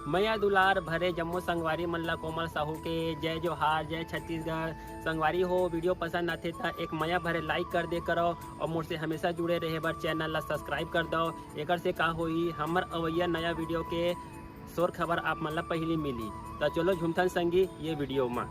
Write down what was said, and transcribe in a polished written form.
मैया दुलार भरे जम्मू संगवारी मल्ला कोमल साहू के जय जोहार, जय छत्तीसगढ़। संगवारी हो वीडियो पसंद आते तो एक मैया भरे लाइक कर दे करो और मुझसे हमेशा जुड़े रहे बर चैनल ला सब्सक्राइब कर दो। एक से का होई हमर अवैया नया वीडियो के शोर खबर आप मन ला पहली मिली। तो चलो झुमथन संगी ये वीडियो में।